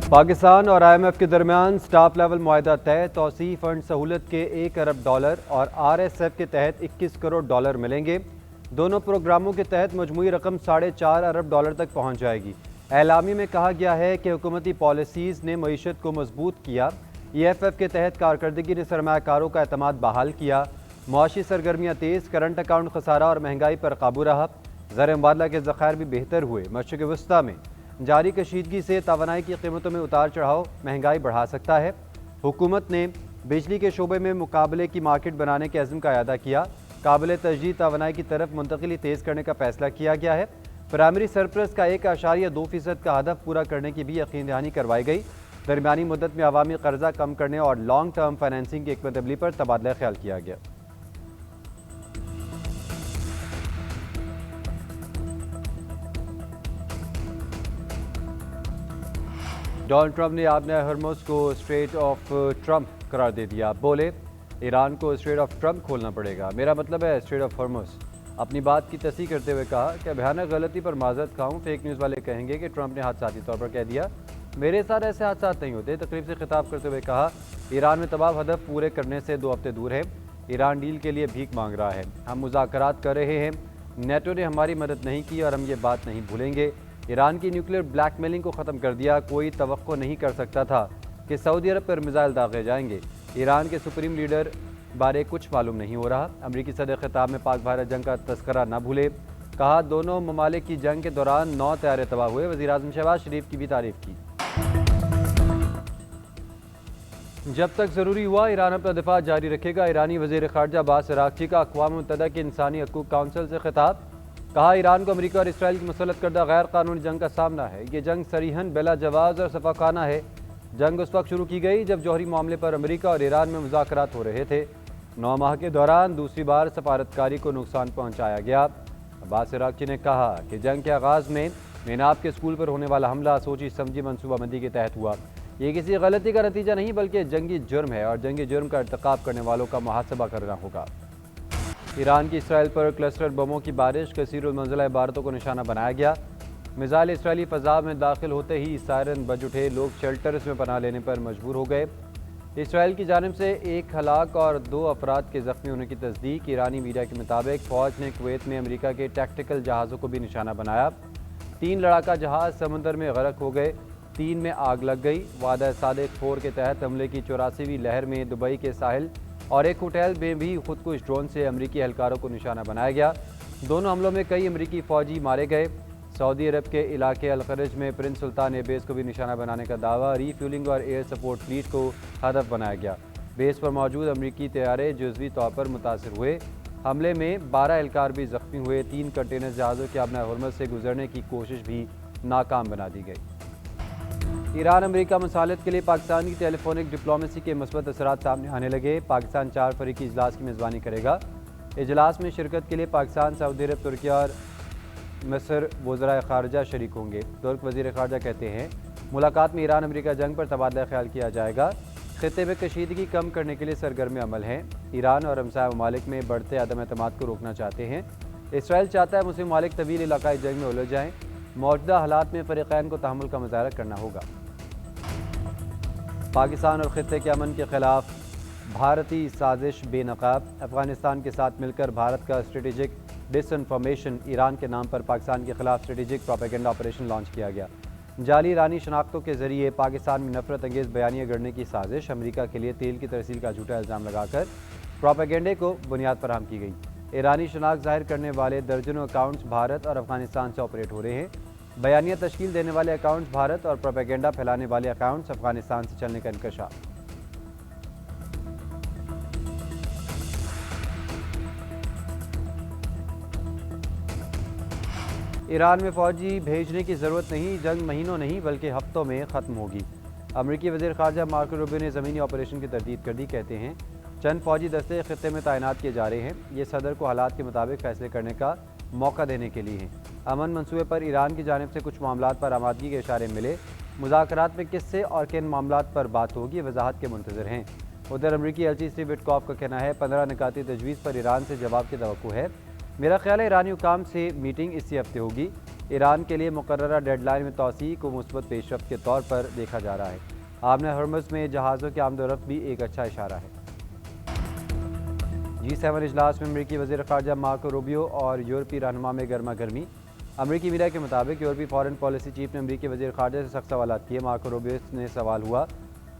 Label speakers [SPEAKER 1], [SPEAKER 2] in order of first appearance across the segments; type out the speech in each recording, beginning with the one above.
[SPEAKER 1] پاکستان اور I am F کے درمیان سٹاف لیول معاہدہ طے، توسیع فنڈ سہولت کے $1 ارب اور آر ایس ایف کے تحت $21 کروڑ ملیں گے۔ دونوں پروگراموں کے تحت مجموعی رقم $4.5 ارب تک پہنچ جائے گی۔ اعلامیے میں کہا گیا ہے کہ حکومتی پالیسیز نے معیشت کو مضبوط کیا، ای ایف ایف کے تحت کارکردگی نے سرمایہ کاروں کا اعتماد بحال کیا، معاشی سرگرمیاں تیز، کرنٹ اکاؤنٹ خسارہ اور مہنگائی پر قابو رہا، زر مبادلہ کے ذخائر بھی بہتر ہوئے۔ مشرق وسطیٰ میں جاری کشیدگی سے توانائی کی قیمتوں میں اتار چڑھاؤ مہنگائی بڑھا سکتا ہے۔ حکومت نے بجلی کے شعبے میں مقابلے کی مارکیٹ بنانے کے عزم کا اعادہ کیا، قابل تجدید توانائی کی طرف منتقلی تیز کرنے کا فیصلہ کیا گیا ہے۔ پرائمری سرپلس کا 1.2% کا ہدف پورا کرنے کی بھی یقین دہانی کروائی گئی۔ درمیانی مدت میں عوامی قرضہ کم کرنے اور لانگ ٹرم فائنینسنگ کی حکمت عملی پر تبادلہ خیال کیا گیا۔ ڈونلڈ ٹرمپ نے آبنۂ ہرمز کو اسٹریٹ آف ٹرمپ قرار دے دیا، بولے ایران کو اسٹریٹ آف ٹرمپ کھولنا پڑے گا، میرا مطلب ہے اسٹریٹ آف ہرمز۔ اپنی بات کی تصحیح کرتے ہوئے کہا کہ بھیانک غلطی پر معذرت خواہ ہوں، فیک نیوز والے کہیں گے کہ ٹرمپ نے حادثاتی طور پر کہہ دیا، میرے ساتھ ایسے حادثات نہیں ہوتے۔ تقریب سے خطاب کرتے ہوئے کہا ایران میں تمام ہدف پورے کرنے سے 2 ہفتے دور ہے، ایران ڈیل کے لیے بھیک مانگ رہا ہے، ہم مذاکرات کر رہے ہیں، نیٹو نے ہماری مدد نہیں کی اور ہم یہ بات نہیں بھولیں گے۔ ایران کی نیوکلیئر بلیک میلنگ کو ختم کر دیا، کوئی توقع نہیں کر سکتا تھا کہ سعودی عرب پر میزائل داغے جائیں گے۔ ایران کے سپریم لیڈر بارے کچھ معلوم نہیں ہو رہا۔ امریکی صدر خطاب میں پاک بھارت جنگ کا تذکرہ نہ بھولے، کہا دونوں ممالک کی جنگ کے دوران 9 طیارے تباہ ہوئے۔ وزیر اعظم شہباز شریف کی بھی تعریف کی۔ جب تک ضروری ہوا ایران اپنا دفاع جاری رکھے گا، ایرانی وزیر خارجہ عباس عراقچی کا اقوام متحدہ کے انسانی حقوق کونسل سے خطاب، کہا ایران کو امریکہ اور اسرائیل کی مسلط کردہ غیر قانونی جنگ کا سامنا ہے، یہ جنگ صریحاً بلا جواز اور شفاقانہ ہے۔ جنگ اس وقت شروع کی گئی جب جوہری معاملے پر امریکہ اور ایران میں مذاکرات ہو رہے تھے۔ 9 ماہ کے دوران دوسری بار سفارتکاری کو نقصان پہنچایا گیا۔ عباس عراقچی نے کہا کہ جنگ کے آغاز میں میناب کے اسکول پر ہونے والا حملہ سوچی سمجھی منصوبہ بندی کے تحت ہوا، یہ کسی غلطی کا نتیجہ نہیں بلکہ جنگی جرم ہے اور جنگی جرم کا ارتکاب کرنے والوں کا محاسبہ کرنا ہوگا۔ ایران کی اسرائیل پر کلسٹر بموں کی بارش، کثیر المنزلہ عمارتوں کو نشانہ بنایا گیا، میزائل اسرائیلی فضا میں داخل ہوتے ہی سائرن بج اٹھے، لوگ شیلٹرز میں پناہ لینے پر مجبور ہو گئے۔ اسرائیل کی جانب سے 1 ہلاک اور 2 افراد کے زخمی ہونے کی تصدیق۔ ایرانی میڈیا کے مطابق فوج نے کویت میں امریکہ کے ٹیکٹیکل جہازوں کو بھی نشانہ بنایا۔ 3 لڑاکا جہاز سمندر میں غرق ہو گئے، 3 میں آگ لگ گئی۔ وعدہ صادق 4 کے تحت حملے کی 84ویں لہر میں دبئی کے ساحل اور ایک ہوٹل میں بھی خودکش ڈرون سے امریکی اہلکاروں کو نشانہ بنایا گیا۔ دونوں حملوں میں کئی امریکی فوجی مارے گئے۔ سعودی عرب کے علاقے الخرج میں پرنس سلطان ایئر بیس کو بھی نشانہ بنانے کا دعویٰ، ری فیولنگ اور ایئر سپورٹ فلیٹ کو ہدف بنایا گیا۔ بیس پر موجود امریکی طیارے جزوی طور پر متاثر ہوئے۔ حملے میں 12 اہلکار بھی زخمی ہوئے۔ 3 کنٹینر جہازوں کے آبنۂ ہرمز سے گزرنے کی کوشش بھی ناکام بنا دی گئی۔ ایران امریکہ مصالحت کے لیے پاکستان کی ٹیلی فونک ڈپلومیسی کے مثبت اثرات سامنے آنے لگے۔ پاکستان 4 فریقی اجلاس کی میزبانی کرے گا۔ اجلاس میں شرکت کے لیے پاکستان، سعودی عرب، ترکی اور مصر وزرائے خارجہ شریک ہوں گے۔ ترک وزیر خارجہ کہتے ہیں ملاقات میں ایران امریکہ جنگ پر تبادلہ خیال کیا جائے گا، خطے میں کشیدگی کم کرنے کے لیے سرگرم عمل ہیں۔ ایران اور ہمسایہ ممالک میں بڑھتے عدم اعتماد کو روکنا چاہتے ہیں۔ اسرائیل چاہتا ہے مسلم ممالک طویل علاقائی جنگ میں الجھ جائیں، موجودہ حالات میں فریقین کو تحمل کا مظاہرہ کرنا ہوگا۔ پاکستان اور خطے کے امن کے خلاف بھارتی سازش بے نقاب، افغانستان کے ساتھ مل کر بھارت کا اسٹریٹجک ڈس انفارمیشن ایران کے نام پر پاکستان کے خلاف اسٹریٹجک پروپیگنڈا آپریشن لانچ کیا گیا۔ جعلی ایرانی شناختوں کے ذریعے پاکستان میں نفرت انگیز بیانیے گڑنے کی سازش، امریکہ کے لیے تیل کی ترسیل کا جھوٹا الزام لگا کر پروپیگنڈے کو بنیاد فراہم کی گئی۔ ایرانی شناخت ظاہر کرنے والے درجنوں اکاؤنٹس بھارت اور افغانستان سے آپریٹ ہو رہے ہیں۔ بیانیہ تشکیل دینے والے اکاؤنٹس بھارت اور پروپیگنڈا پھیلانے والے اکاؤنٹس افغانستان سے چلنے کا انکشاف۔ ایران میں فوجی بھیجنے کی ضرورت نہیں، جنگ مہینوں نہیں بلکہ ہفتوں میں ختم ہوگی۔ امریکی وزیر خارجہ مارکو روبیو نے زمینی آپریشن کی تردید کر دی، کہتے ہیں چند فوجی دستے خطے میں تعینات کیے جا رہے ہیں، یہ صدر کو حالات کے مطابق فیصلے کرنے کا موقع دینے کے لیے ہیں۔ امن منصوبے پر ایران کی جانب سے کچھ معاملات پر آمادگی کے اشارے ملے، مذاکرات میں کس سے اور کن معاملات پر بات ہوگی وضاحت کے منتظر ہیں۔ ادھر امریکی ایلچی اسٹیو وٹکاف کا کہنا ہے 15 نکاتی تجویز پر ایران سے جواب کی توقع ہے، میرا خیال ہے ایرانی حکام سے میٹنگ اسی ہفتے ہوگی، ایران کے لیے مقررہ ڈیڈ لائن میں توسیع کو مثبت پیش رفت کے طور پر دیکھا جا رہا ہے۔ آبنہ ہرمز میں جہازوں کی آمد و رفت بھی ایک اچھا اشارہ ہے۔ G7 اجلاس میں امریکی وزیر خارجہ مارکو روبیو اور یورپی رہنما میں گرما گرمی۔ امریکی میڈیا کے مطابق یورپی فارن پالیسی چیف نے امریکی وزیر خارجہ سے سخت سوالات کیے۔ مارکو روبیو نے سوال ہوا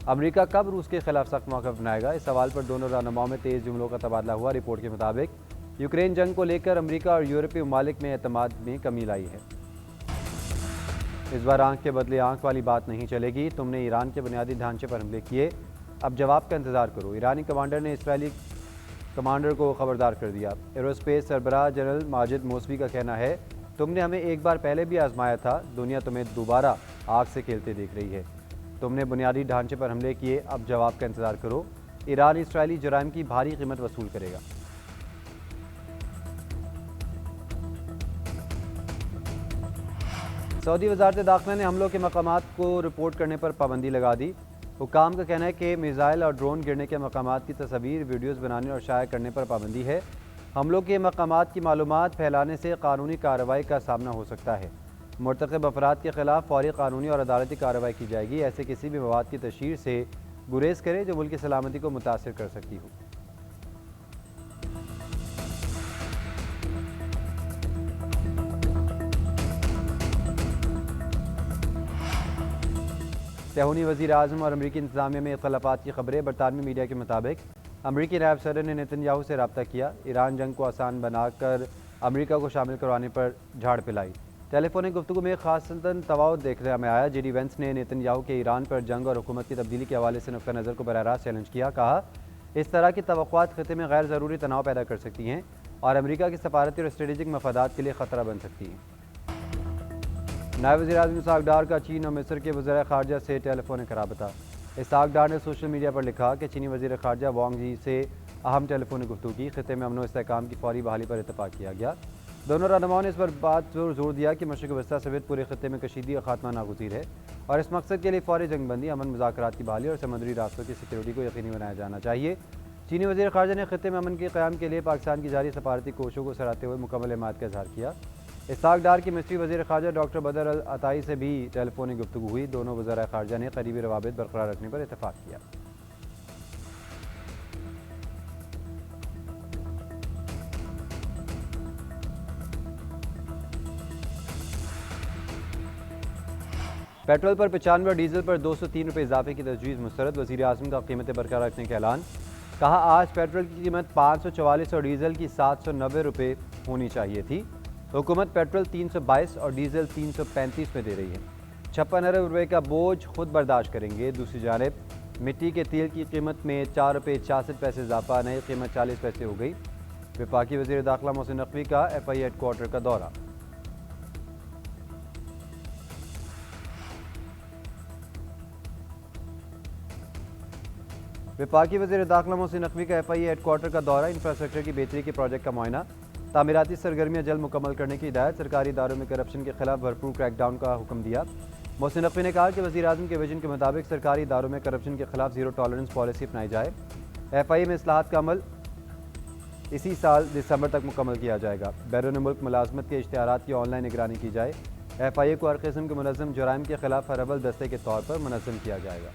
[SPEAKER 1] امریکہ کب روس کے خلاف سخت موقف اپنائے گا؟ اس سوال پر دونوں رہنماؤں میں تیز جملوں کا تبادلہ ہوا۔ رپورٹ کے مطابق یوکرین جنگ کو لے کر امریکہ اور یورپی ممالک میں اعتماد میں کمی لائی ہے۔ اس بار آنکھ کے بدلے آنکھ والی بات نہیں چلے گی، تم نے ایران کے بنیادی ڈھانچے پر حملے کیے، اب جواب کا انتظار کرو۔ ایرانی کمانڈر نے اسرائیلی کمانڈر کو خبردار کر دیا۔ ایروسپیس سربراہ جنرل ماجد موسوی کا کہنا ہے تم نے ہمیں ایک بار پہلے بھی آزمایا تھا، دنیا تمہیں دوبارہ آگ سے کھیلتے دیکھ رہی ہے، تم نے بنیادی ڈھانچے پر حملے کیے، اب جواب کا انتظار کرو۔ ایران اسرائیلی جرائم کی بھاری قیمت وصول کرے گا۔ سعودی وزارت داخلہ نے حملوں کے مقامات کو رپورٹ کرنے پر پابندی لگا دی۔ حکام کا کہنا ہے کہ میزائل اور ڈرون گرنے کے مقامات کی تصاویر، ویڈیوز بنانے اور شائع کرنے پر پابندی ہے۔ حملوں کے مقامات کی معلومات پھیلانے سے قانونی کارروائی کا سامنا ہو سکتا ہے۔ مرتکب افراد کے خلاف فوری قانونی اور عدالتی کارروائی کی جائے گی۔ ایسے کسی بھی مواد کی تشہیر سے گریز کرے جو ملک کی سلامتی کو متاثر کر سکتی ہو۔ صہیونی وزیر اعظم اور امریکی انتظامیہ میں اختلافات کی خبریں۔ برطانوی میڈیا کے مطابق امریکی نائب صدر نے نیتن یاہو سے رابطہ کیا، ایران جنگ کو آسان بنا کر امریکہ کو شامل کروانے پر جھاڑ پلائی۔ ٹیلی فونک گفتگو میں خاصتاً تفاوت دیکھنے میں آیا۔ جے ڈی وینس نے نیتن یاہو کے ایران پر جنگ اور حکومت کی تبدیلی کے حوالے سے نقطہ نظر کو براہ راست چیلنج کیا۔ کہا اس طرح کی توقعات خطے میں غیر ضروری تناؤ پیدا کر سکتی ہیں اور امریکہ کے سفارتی اور اسٹریٹجک مفادات کے لیے خطرہ بن سکتی ہیں۔ نائب وزیر اعظم اسحاق ڈار کا چین اور مصر کے وزراء خارجہ سے ٹیلی فونک رابطہ۔ اسحاق ڈار نے سوشل میڈیا پر لکھا کہ چینی وزیر خارجہ وانگ جی سے اہم ٹیلی فونک گفتگو کی، خطے میں امن و استحکام کی فوری بحالی پر اتفاق کیا گیا۔ دونوں رہنماؤں نے اس پر زور دیا کہ مشرق وسطیٰ سمیت پورے خطے میں کشیدگی کا خاتمہ ناگزیر ہے اور اس مقصد کے لیے فوری جنگ بندی، امن، مذاکرات کی بحالی اور سمندری راستوں کی سیکیورٹی کو یقینی بنایا جانا چاہیے۔ چینی وزیر خارجہ نے خطے میں امن کے قیام کے لیے پاکستان کی جاری سفارتی کوششوں کو سراہتے ہوئے مکمل حمایت کا اظہار کیا۔ اسحاق ڈار کی مصری وزیر خارجہ ڈاکٹر بدر العطائی سے بھی ٹیلی فونک گفتگو ہوئی۔ دونوں وزراء خارجہ نے قریبی روابط برقرار رکھنے پر اتفاق کیا۔ پیٹرول پر 95 اور ڈیزل پر 203 روپے اضافے کی تجویز مسترد۔ وزیر اعظم کا قیمتیں برقرار رکھنے کا اعلان۔ کہا آج پیٹرول کی قیمت 544 اور ڈیزل کی 790 روپے ہونی چاہیے تھی۔ حکومت پیٹرول 322 اور ڈیزل 335 میں دے رہی ہے۔ 56 ارب روپے کا بوجھ خود برداشت کریں گے۔ دوسری جانب مٹی کے تیل کی قیمت میں 4 روپے 66 پیسے اضافہ، نئی قیمت 40 پیسے ہو گئی۔ وفاقی وزیر داخلہ محسن نقوی کا ایف آئی اے ہیڈ کوارٹر کا دورہ۔ وفاقی وزیر داخلہ محسن نقوی کا ایف آئی اے ہیڈ کوارٹر کا دورہ۔ انفراسٹرکچر کی بہتری کے پروجیکٹ کا معائنہ۔ تعمیراتی سرگرمیاں جلد مکمل کرنے کی ہدایت۔ سرکاری اداروں میں کرپشن کے خلاف بھرپور کریک ڈاؤن کا حکم دیا۔ محسن نقوی نے کہا کہ وزیر اعظم کے ویژن کے مطابق سرکاری اداروں میں کرپشن کے خلاف زیرو ٹالرنس پالیسی اپنائی جائے۔ ایف آئی اے میں اصلاحات کا عمل اسی سال دسمبر تک مکمل کیا جائے گا۔ بیرون ملک ملازمت کے اشتہارات کی آن لائن نگرانی کی جائے۔ ایف آئی اے کو ہر قسم کے منظم جرائم کے خلاف ہر اول دستے کے طور پر منظم کیا جائے گا۔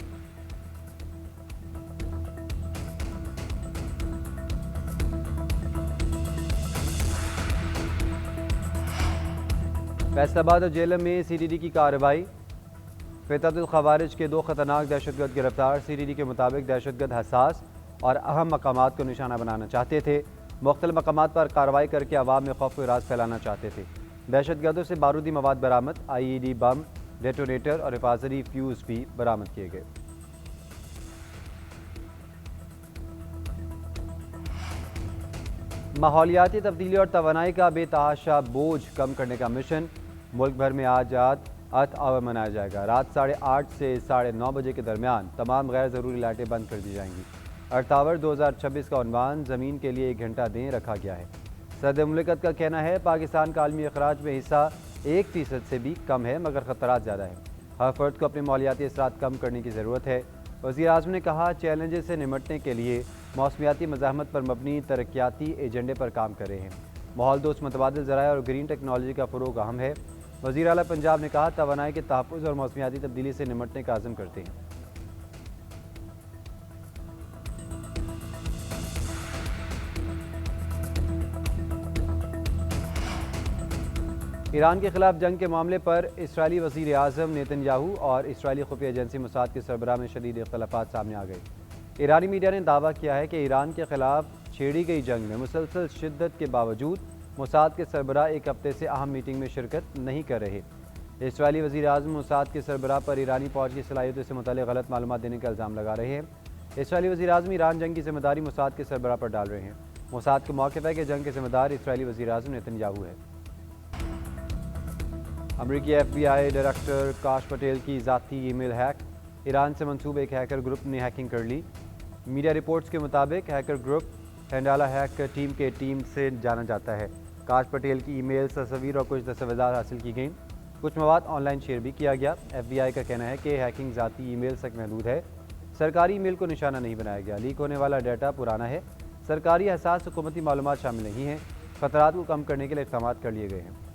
[SPEAKER 1] فیصل آباد اور جہلم میں سی ڈی ڈی کی کارروائی۔ فتح الخوارج کے 2 خطرناک دہشت گرد گرفتار۔ سی ڈی ڈی کے مطابق دہشت گرد حساس اور اہم مقامات کو نشانہ بنانا چاہتے تھے، مختلف مقامات پر کارروائی کر کے عوام میں خوف و ہراس پھیلانا چاہتے تھے۔ دہشت گردوں سے بارودی مواد برآمد، آئی ای ڈی بم، ڈیٹونیٹر اور حفاظتی فیوز بھی برآمد کیے گئے۔ ماحولیاتی تبدیلی اور توانائی کا بے تحاشا بوجھ کم کرنے کا مشن۔ ملک بھر میں آج ارتھ آور منایا جائے گا۔ رات 8:30 سے 9:30 بجے کے درمیان تمام غیر ضروری لائٹیں بند کر دی جائیں گی۔ ارتھ آور 2026 کا عنوان زمین کے لیے 1 گھنٹہ دیں رکھا گیا ہے۔ صدر مملکت کا کہنا ہے پاکستان کا عالمی اخراج میں حصہ 1% سے بھی کم ہے، مگر خطرات زیادہ ہیں۔ ہر فرد کو اپنے مالیاتی اثرات کم کرنے کی ضرورت ہے۔ وزیر اعظم نے کہا چیلنجز سے نمٹنے کے لیے موسمیاتی مزاحمت پر مبنی ترقیاتی ایجنڈے پر کام کر رہے ہیں۔ ماحول دوست متبادل ذرائع اور گرین ٹیکنالوجی کا فروغ اہم ہے۔ وزیر اعلیٰ پنجاب نے کہا توانائی کے تحفظ اور موسمیاتی تبدیلی سے نمٹنے کا عزم کرتے ہیں۔ ایران کے خلاف جنگ کے معاملے پر اسرائیلی وزیر اعظم نیتن یاہو اور اسرائیلی خفیہ ایجنسی موساد کے سربراہ میں شدید اختلافات سامنے آ گئے۔ ایرانی میڈیا نے دعویٰ کیا ہے کہ ایران کے خلاف چھیڑی گئی جنگ میں مسلسل شدت کے باوجود موساد کے سربراہ ایک ہفتے سے اہم میٹنگ میں شرکت نہیں کر رہے۔ اسرائیلی وزیر اعظم موساد کے سربراہ پر ایرانی فوج کی صلاحیتوں سے متعلق غلط معلومات دینے کا الزام لگا رہے ہیں۔ اسرائیلی وزیر اعظم ایران جنگ کی ذمہ داری موساد کے سربراہ پر ڈال رہے ہیں۔ موساد کا موقف ہے کہ جنگ کے ذمہ دار اسرائیلی وزیر اعظم نیتن یاہو ہے۔ امریکی ایف بی آئی ڈائریکٹر کاش پٹیل کی ذاتی ای میل ہیک، ایران سے منسوب ایک ہیکر گروپ نے ہیکنگ کر لی۔ میڈیا رپورٹس کے مطابق ہیکر گروپ ہینڈالا ہیک ٹیم کے ٹیم سے جانا جاتا ہے۔ کاش پٹیل کی ای میل، تصاویر اور کچھ دستاویزات حاصل کی گئیں۔ کچھ مواد آن لائن شیئر بھی کیا گیا۔ ایف بی آئی کا کہنا ہے کہ ہیکنگ ذاتی ای میل تک محدود ہے، سرکاری ای میل کو نشانہ نہیں بنایا گیا۔ لیک ہونے والا ڈیٹا پرانا ہے، سرکاری حساس حکومتی معلومات شامل نہیں ہیں۔ خطرات کو کم کرنے کے لیے اقدامات کر لیے گئے ہیں۔